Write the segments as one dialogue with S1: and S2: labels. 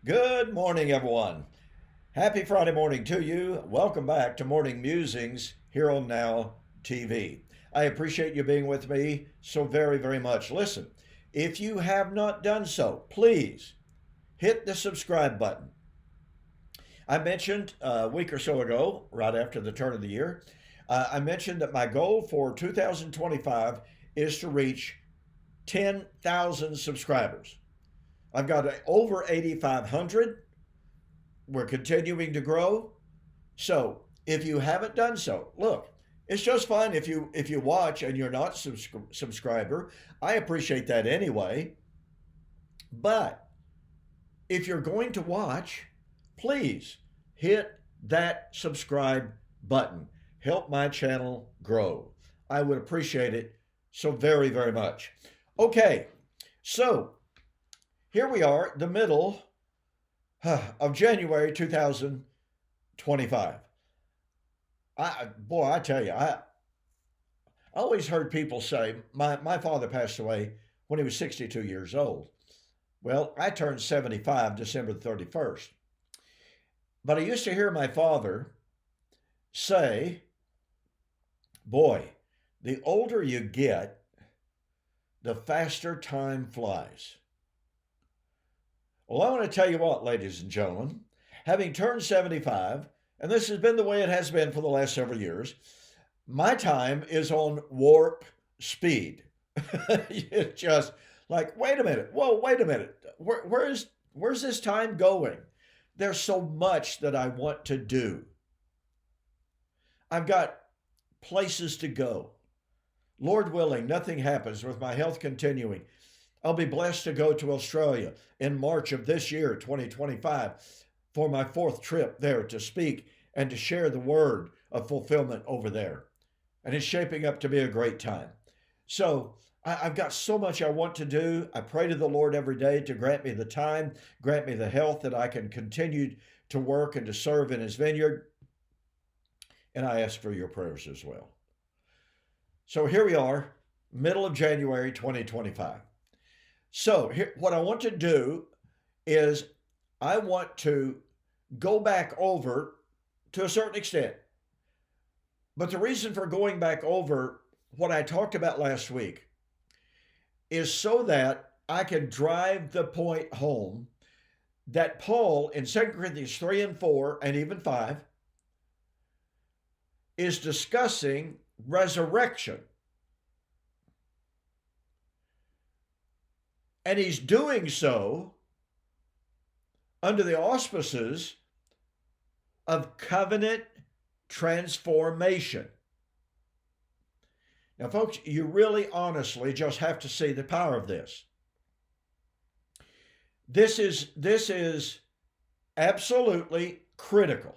S1: Good morning, everyone. Happy Friday morning to you. Welcome back to Morning Musings here on Now TV. I appreciate you being with me so very, very much. Listen, if you have not done so, please hit the subscribe button. I mentioned a week or so ago, right after the turn of the year, I mentioned that my goal for 2025 is to reach 10,000 subscribers. I've got over 8,500. We're continuing to grow. So if you haven't done so, look, it's just fine if you watch and you're not subscriber. I appreciate that anyway. But if you're going to watch, please hit that subscribe button. Help my channel grow. I would appreciate it so very, very much. Okay, so here we are, the middle of January 2025. I tell you, I always heard people say my father passed away when he was 62 years old. Well, I turned 75 December 31st. But I used to hear my father say, boy, the older you get, the faster time flies. Well, I want to tell you what, ladies and gentlemen, having turned 75, and this has been the way it has been for the last several years, my time is on warp speed. It's just like, wait a minute, whoa, wait a minute. Where's this time going? There's so much that I want to do. I've got places to go. Lord willing, nothing happens with my health continuing. I'll be blessed to go to Australia in March of this year, 2025, for my fourth trip there to speak and to share the word of fulfillment over there. And it's shaping up to be a great time. So I've got so much I want to do. I pray to the Lord every day to grant me the time, grant me the health that I can continue to work and to serve in His vineyard. And I ask for your prayers as well. So here we are, middle of January 2025. So here, what I want to do is I want to go back over to a certain extent. But the reason for going back over what I talked about last week is so that I can drive the point home that Paul in 2 Corinthians 3 and 4 and even 5 is discussing resurrection. And he's doing so under the auspices of covenant transformation. Now, folks, you really honestly just have to see the power of this. This is absolutely critical.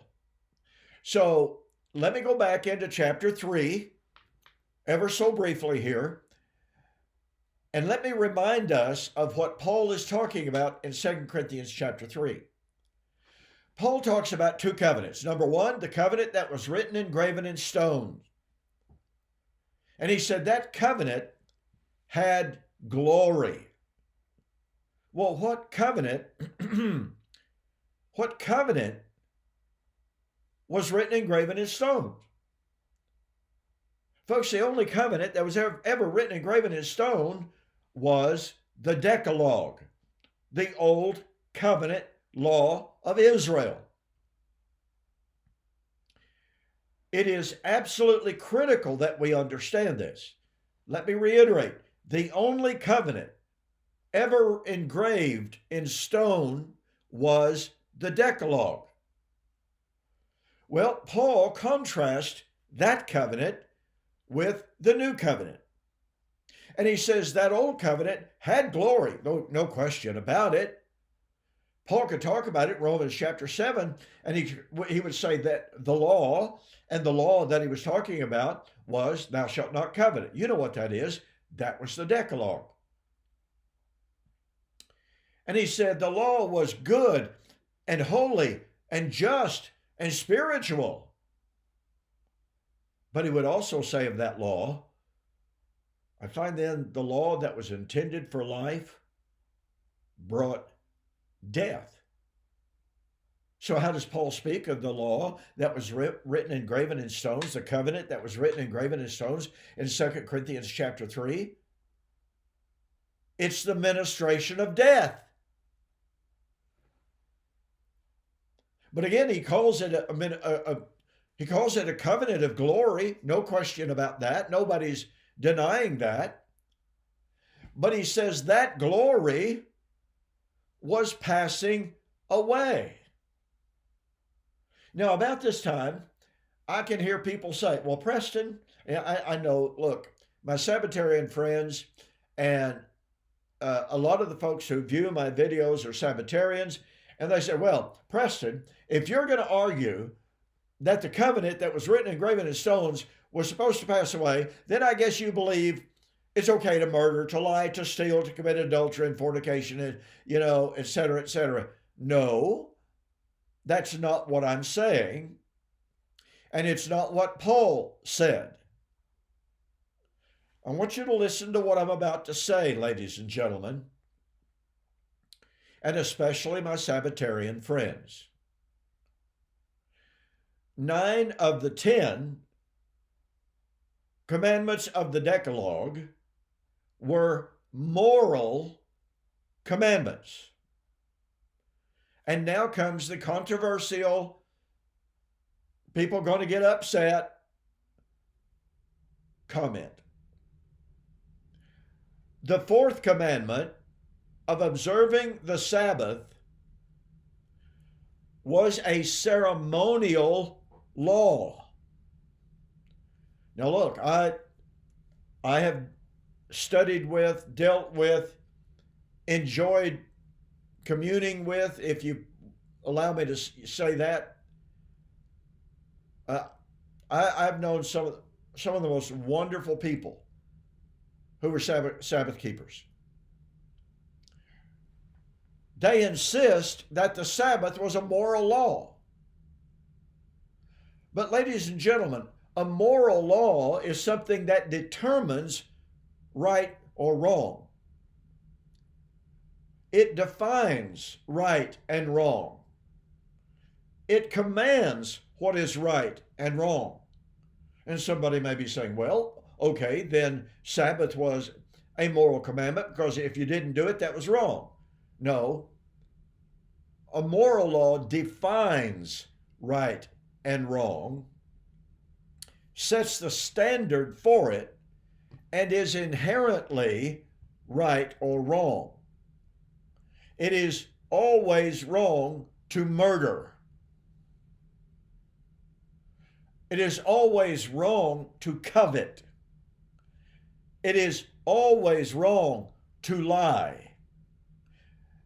S1: So let me go back into chapter 3 ever so briefly here. And let me remind us of what Paul is talking about in 2 Corinthians chapter 3. Paul talks about two covenants. Number one, the covenant that was written and graven in stone. And he said that covenant had glory. Well, what covenant was written and graven in stone? Folks, the only covenant that was ever written and graven in stone was the Decalogue, the old covenant law of Israel. It is absolutely critical that we understand this. Let me reiterate, the only covenant ever engraved in stone was the Decalogue. Well, Paul contrasts that covenant with the new covenant. And he says that old covenant had glory, no question about it. Paul could talk about it in Romans chapter 7, and he would say that the law, and the law that he was talking about was, thou shalt not covet. You know what that is. That was the Decalogue. And he said the law was good and holy and just and spiritual. But he would also say of that law, I find then the law that was intended for life brought death. So, how does Paul speak of the law that was written and graven in stones, the covenant that was written and graven in stones in 2 Corinthians chapter 3? It's the ministration of death. But again, he calls it a covenant of glory. No question about that. Nobody's denying that. But he says that glory was passing away. Now, about this time, I can hear people say, well, Preston, I know, look, my Sabbatarian friends and a lot of the folks who view my videos are Sabbatarians, and they say, well, Preston, if you're going to argue that the covenant that was written and graven in stones was supposed to pass away, then I guess you believe it's okay to murder, to lie, to steal, to commit adultery and fornication, and, et cetera, et cetera. No, that's not what I'm saying. And it's not what Paul said. I want you to listen to what I'm about to say, ladies and gentlemen, and especially my Sabbatarian friends. 9 of the 10 commandments of the Decalogue were moral commandments. And now comes the controversial, people going to get upset comment. The 4th commandment of observing the Sabbath was a ceremonial law. Now look, I have studied with, dealt with, enjoyed communing with, if you allow me to say that. I've known some of the most wonderful people who were Sabbath keepers. They insist that the Sabbath was a moral law. But ladies and gentlemen, a moral law is something that determines right or wrong. It defines right and wrong. It commands what is right and wrong. And somebody may be saying, well, okay, then Sabbath was a moral commandment because if you didn't do it, that was wrong. No. A moral law defines right and wrong, sets the standard for it, and is inherently right or wrong. It is always wrong to murder. It is always wrong to covet. It is always wrong to lie.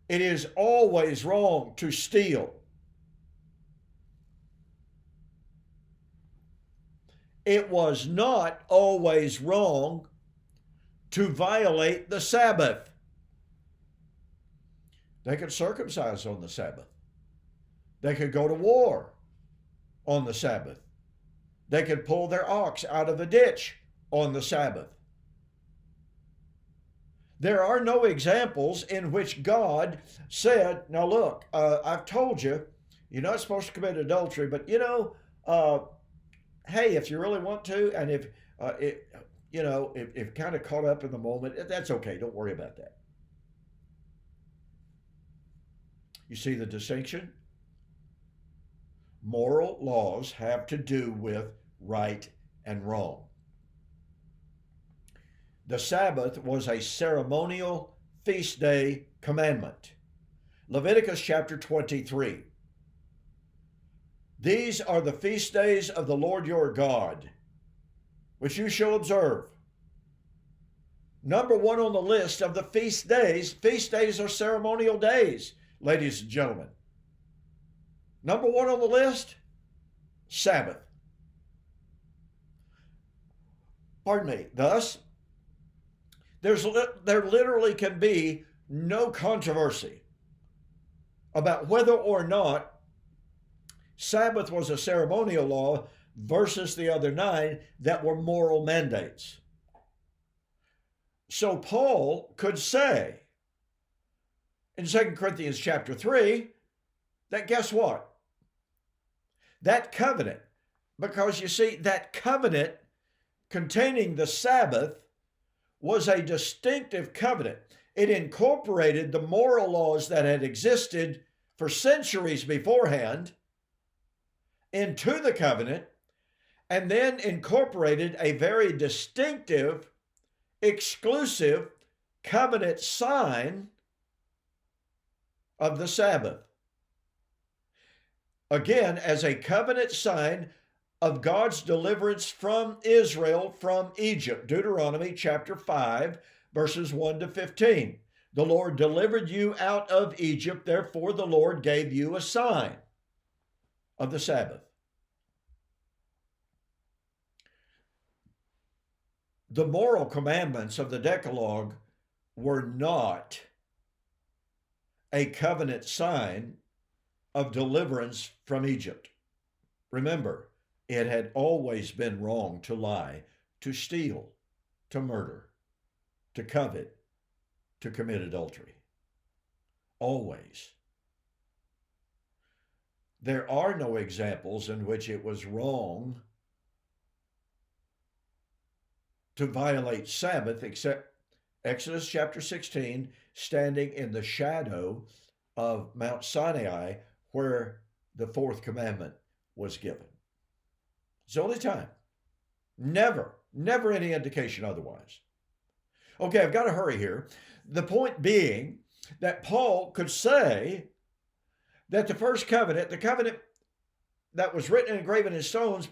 S1: It is always wrong to steal. It was not always wrong to violate the Sabbath. They could circumcise on the Sabbath. They could go to war on the Sabbath. They could pull their ox out of a ditch on the Sabbath. There are no examples in which God said, now look, I've told you, you're not supposed to commit adultery, but hey, if you really want to, and if kind of caught up in the moment, that's okay. Don't worry about that. You see the distinction? Moral laws have to do with right and wrong. The Sabbath was a ceremonial feast day commandment. Leviticus chapter 23. These are the feast days of the Lord your God, which you shall observe. Number 1 on the list of the feast days are ceremonial days, ladies and gentlemen. Number 1 on the list, Sabbath. Pardon me. Thus, there literally can be no controversy about whether or not Sabbath was a ceremonial law versus the other 9 that were moral mandates. So Paul could say in 2 Corinthians chapter 3 that guess what? That covenant, because you see, that covenant containing the Sabbath was a distinctive covenant. It incorporated the moral laws that had existed for centuries beforehand into the covenant, and then incorporated a very distinctive, exclusive covenant sign of the Sabbath. Again, as a covenant sign of God's deliverance from Israel from Egypt. Deuteronomy chapter 5, verses 1 to 15. The Lord delivered you out of Egypt, therefore the Lord gave you a sign of the Sabbath. The moral commandments of the Decalogue were not a covenant sign of deliverance from Egypt. Remember, it had always been wrong to lie, to steal, to murder, to covet, to commit adultery. Always. There are no examples in which it was wrong to violate Sabbath except Exodus chapter 16, standing in the shadow of Mount Sinai where the fourth commandment was given. It's the only time. Never any indication otherwise. Okay, I've got to hurry here. The point being that Paul could say that the first covenant, the covenant that was written and engraven in stones,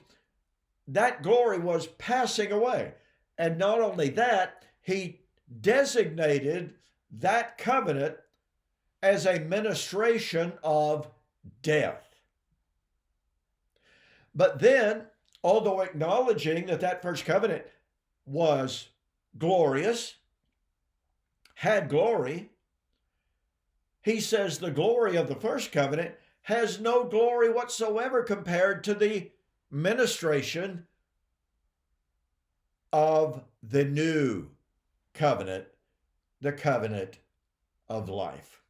S1: that glory was passing away. And not only that, he designated that covenant as a ministration of death. But then, although acknowledging that that first covenant was glorious, had glory, he says the glory of the first covenant has no glory whatsoever compared to the ministration of the new covenant, the covenant of life.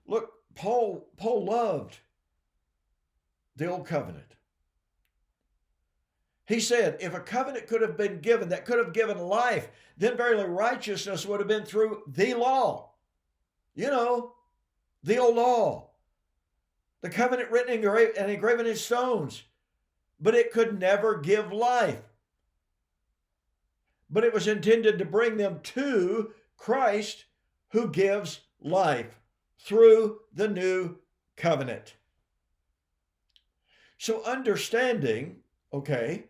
S1: Look, Paul loved the old covenant. He said, if a covenant could have been given that could have given life, then verily righteousness would have been through the law. You know, the old law. The covenant written and engraven in stones. But it could never give life. But it was intended to bring them to Christ, who gives life through the new covenant. So understanding, okay,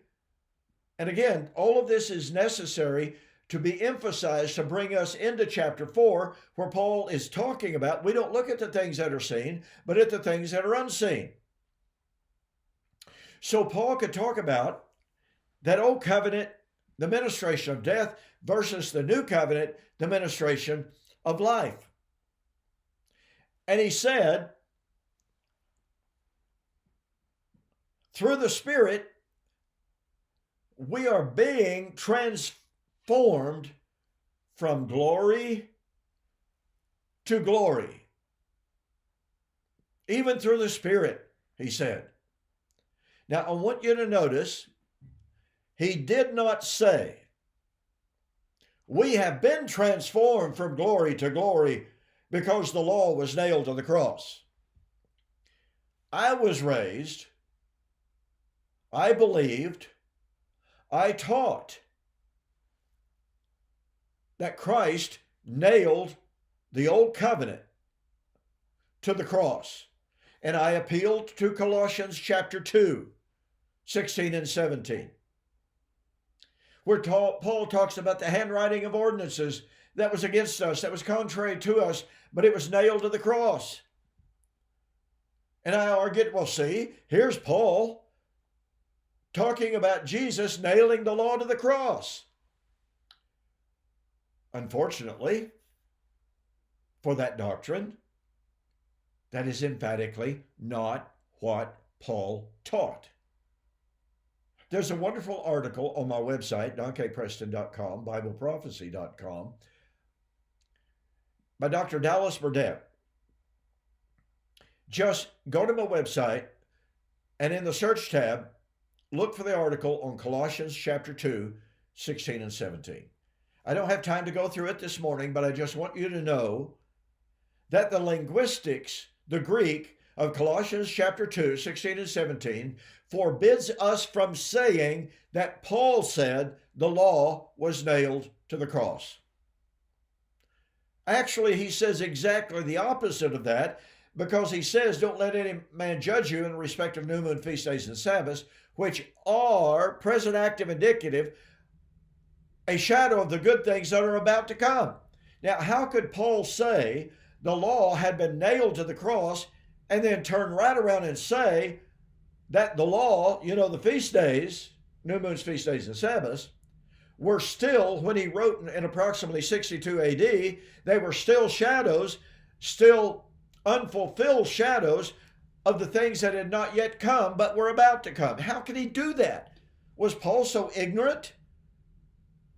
S1: and again, all of this is necessary to be emphasized to bring us into chapter 4, where Paul is talking about, we don't look at the things that are seen, but at the things that are unseen. So Paul could talk about that old covenant, the ministration of death, versus the new covenant, the ministration of life. And he said, through the Spirit, we are being transformed from glory to glory. Even through the Spirit, he said. Now, I want you to notice, he did not say, we have been transformed from glory to glory because the law was nailed to the cross. I was raised, I believed, I taught that Christ nailed the old covenant to the cross. And I appealed to Colossians chapter 2, 16 and 17, where Paul talks about the handwriting of ordinances that was against us, that was contrary to us, but it was nailed to the cross. And I argued, well, see, here's Paul talking about Jesus nailing the law to the cross. Unfortunately, for that doctrine, that is emphatically not what Paul taught. There's a wonderful article on my website, donkpreston.com, bibleprophecy.com, by Dr. Dallas Burdett. Just go to my website, And in the search tab, look for the article on Colossians chapter 2, 16 and 17. I don't have time to go through it this morning, but I just want you to know that the linguistics, the Greek of Colossians chapter 2, 16 and 17, forbids us from saying that Paul said the law was nailed to the cross. Actually, he says exactly the opposite of that, because he says, don't let any man judge you in respect of new moon, feast days, and Sabbaths, which are present active indicative, a shadow of the good things that are about to come. Now, how could Paul say the law had been nailed to the cross and then turn right around and say that the law, the feast days, new moons, feast days, and Sabbaths, were still, when he wrote in approximately 62 AD, they were still shadows, still unfulfilled shadows of the things that had not yet come but were about to come. How could he do that? Was Paul so ignorant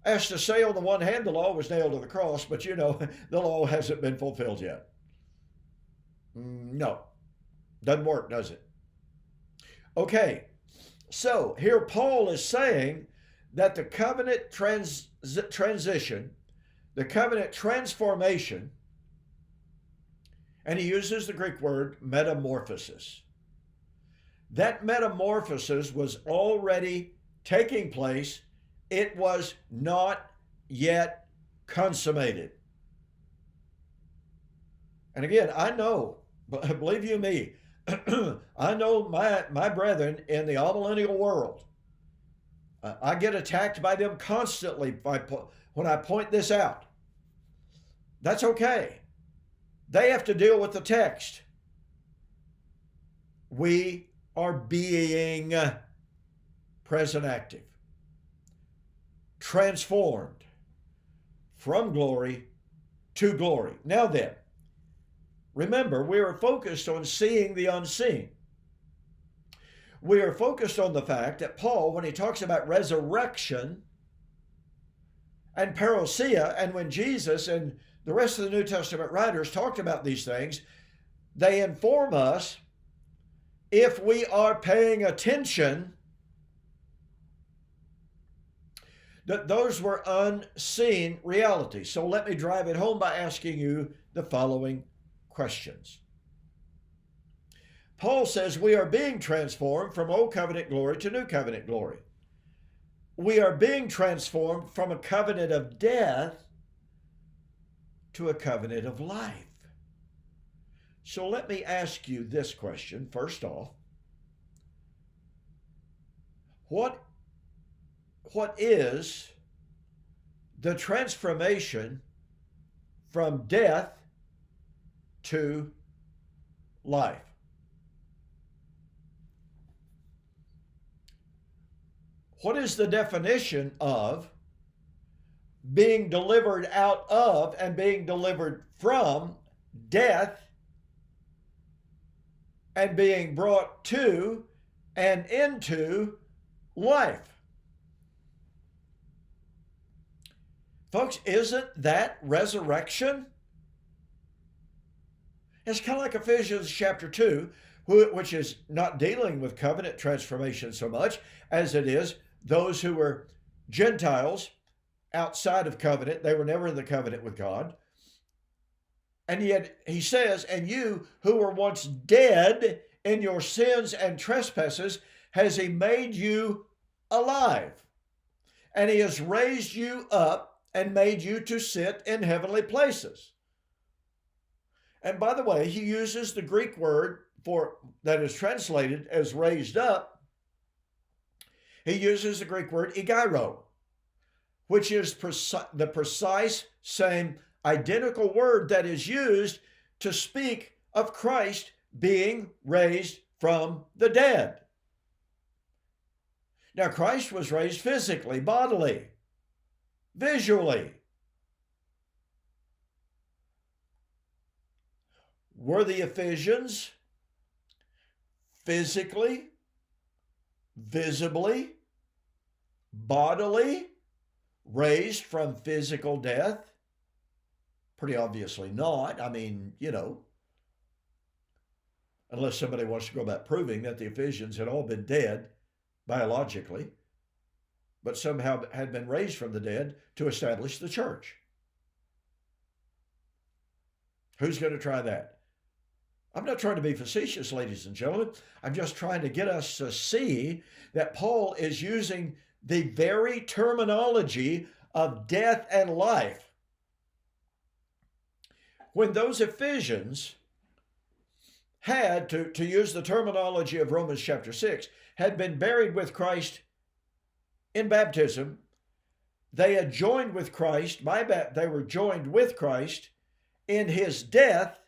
S1: as to say, on the one hand, the law was nailed to the cross, but the law hasn't been fulfilled yet? No, doesn't work, does it? Okay, so here Paul is saying that the covenant transition, the covenant transformation, and he uses the Greek word metamorphosis. That metamorphosis was already taking place. It was not yet consummated. And again, I know, believe you me, I know my brethren in the amillennial world. I get attacked by them constantly when I point this out. That's okay. They have to deal with the text. We are being present active, transformed from glory to glory. Now then, remember, we are focused on seeing the unseen. We are focused on the fact that Paul, when he talks about resurrection and parousia, and when Jesus and the rest of the New Testament writers talked about these things, they inform us, if we are paying attention, that those were unseen realities. So let me drive it home by asking you the following questions. Paul says we are being transformed from old covenant glory to new covenant glory. We are being transformed from a covenant of death to a covenant of life. So let me ask you this question first off. What is the transformation from death to life? What is the definition of being delivered out of and being delivered from death and being brought to and into life? Folks, isn't that resurrection? It's kind of like Ephesians chapter 2, which is not dealing with covenant transformation so much as it is those who were Gentiles outside of covenant. They were never in the covenant with God. And yet he says, and you who were once dead in your sins and trespasses, has he made you alive. And he has raised you up and made you to sit in heavenly places. And by the way, he uses the Greek word for that is translated as raised up. He uses the Greek word egeiro, which is the precise same identical word that is used to speak of Christ being raised from the dead. Now, Christ was raised physically, bodily, visually. Were the Ephesians physically, visibly, bodily raised from physical death? Pretty obviously not. I mean, unless somebody wants to go about proving that the Ephesians had all been dead biologically, but somehow had been raised from the dead to establish the church. Who's going to try that? I'm not trying to be facetious, ladies and gentlemen. I'm just trying to get us to see that Paul is using the very terminology of death and life. When those Ephesians had, to use the terminology of Romans chapter 6, had been buried with Christ in baptism, they had joined with Christ, they were joined with Christ in his death,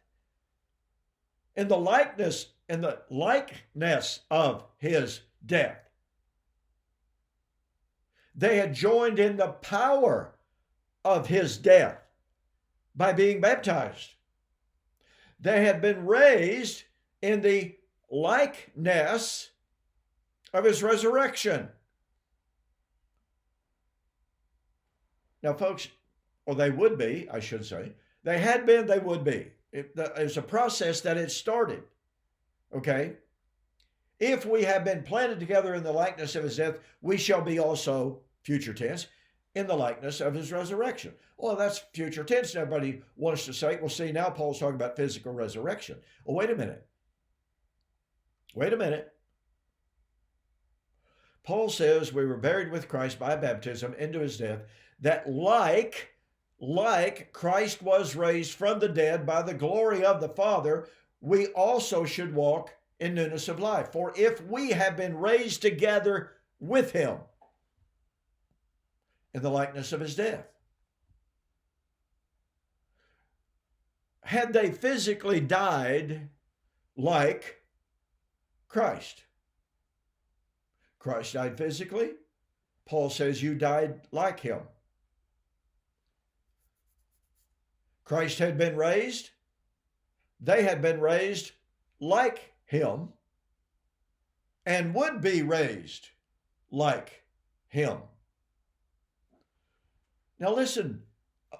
S1: in the likeness of his death. They had joined in the power of his death by being baptized. They had been raised in the likeness of his resurrection. Now, folks, or they would be, I should say. They had been, they would be. It's a process that had started. Okay? If we have been planted together in the likeness of his death, we shall be also, future tense, in the likeness of his resurrection. Well, that's future tense. Everybody wants to say, well, see, now Paul's talking about physical resurrection. Well, wait a minute. Wait a minute. Paul says we were buried with Christ by baptism into his death, that like Christ was raised from the dead by the glory of the Father, we also should walk in newness of life. For if we have been raised together with him in the likeness of his death. Had they physically died like Christ? Christ died physically. Paul says you died like him. Christ had been raised. They had been raised like him and would be raised like him. Now listen,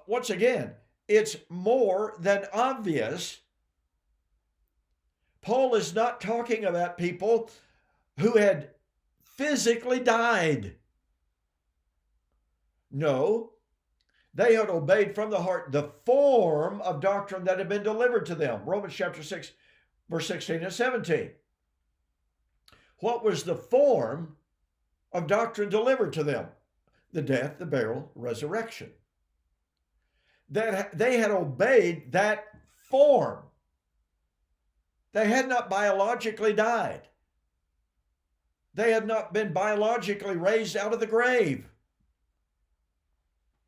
S1: once again, it's more than obvious. Paul is not talking about people who had physically died. No, they had obeyed from the heart the form of doctrine that had been delivered to them. Romans chapter 6, verse 16 and 17. What was the form of doctrine delivered to them? The death, the burial, resurrection. That they had obeyed that form. They had not biologically died. They had not been biologically raised out of the grave.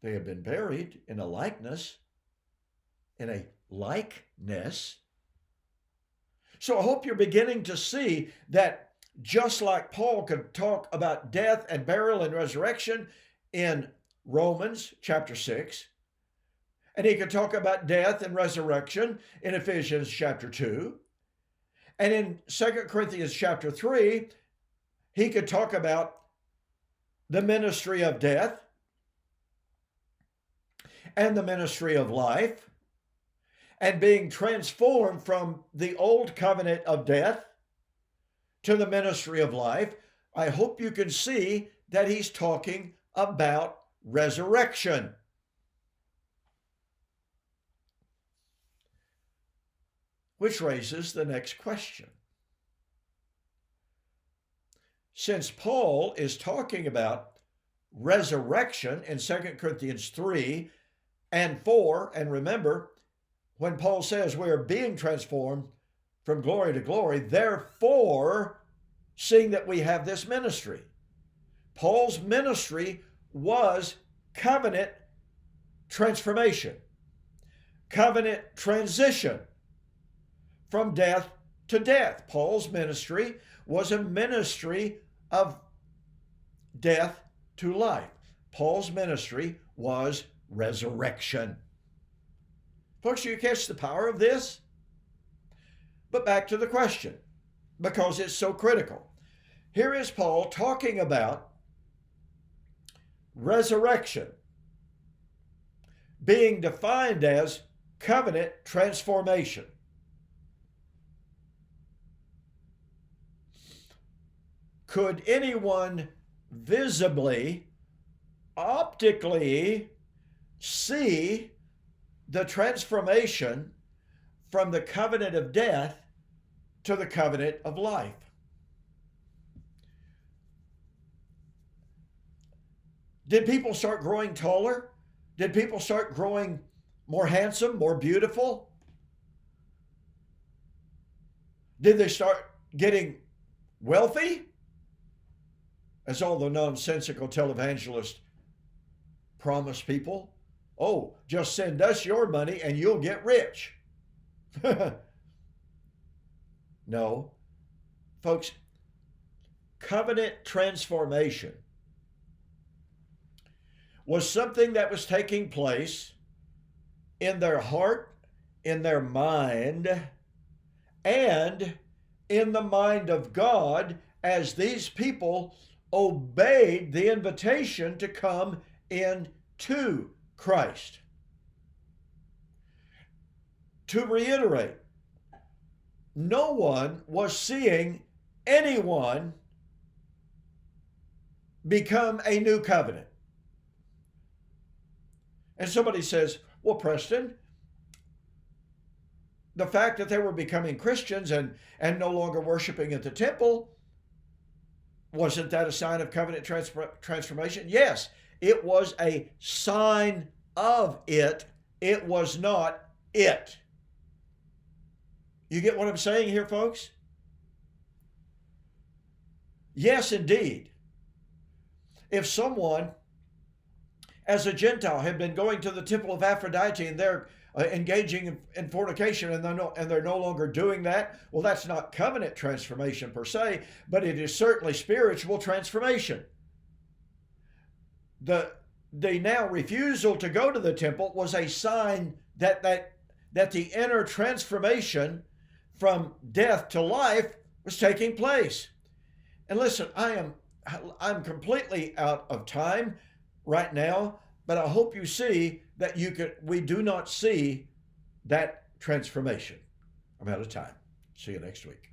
S1: They had been buried in a likeness, So I hope you're beginning to see that just like Paul could talk about death and burial and resurrection in Romans chapter 6, and he could talk about death and resurrection in Ephesians chapter 2, and in 2 Corinthians chapter 3, he could talk about the ministry of death and the ministry of life, and being transformed from the old covenant of death to the ministry of life. I hope you can see that he's talking about resurrection. Which raises the next question. Since Paul is talking about resurrection in 2 Corinthians 3 and 4, and remember, when Paul says we are being transformed from glory to glory, therefore, seeing that we have this ministry. Paul's ministry was covenant transformation, covenant transition from death to death. Paul's ministry was a ministry of death to life. Paul's ministry was resurrection. Folks, do you catch the power of this? But back to the question, because it's so critical. Here is Paul talking about resurrection being defined as covenant transformation. could anyone visibly, optically see the transformation from the covenant of death to the covenant of life. Did people start growing taller? Did people start growing more handsome, more beautiful? Did they start getting wealthy? As all the nonsensical televangelists promise people. Oh, just send us your money and you'll get rich. No. Folks, covenant transformation was something that was taking place in their heart, in their mind, and in the mind of God as these people obeyed the invitation to come into Christ. To reiterate, no one was seeing anyone become a new covenant. And somebody says, well, Preston, the fact that they were becoming Christians and no longer worshiping at the temple, wasn't that a sign of covenant transformation? Yes, it was a sign of it. It was not it. You get what I'm saying here, folks? Yes, indeed. If someone, as a Gentile, had been going to the temple of Aphrodite and they're engaging in fornication and they're no longer doing that, well, that's not covenant transformation per se, but it is certainly spiritual transformation. The now refusal to go to the temple was a sign that the inner transformation from death to life was taking place. And listen, I'm completely out of time right now, but I hope you see that we do not see that transformation. I'm out of time. See you next week.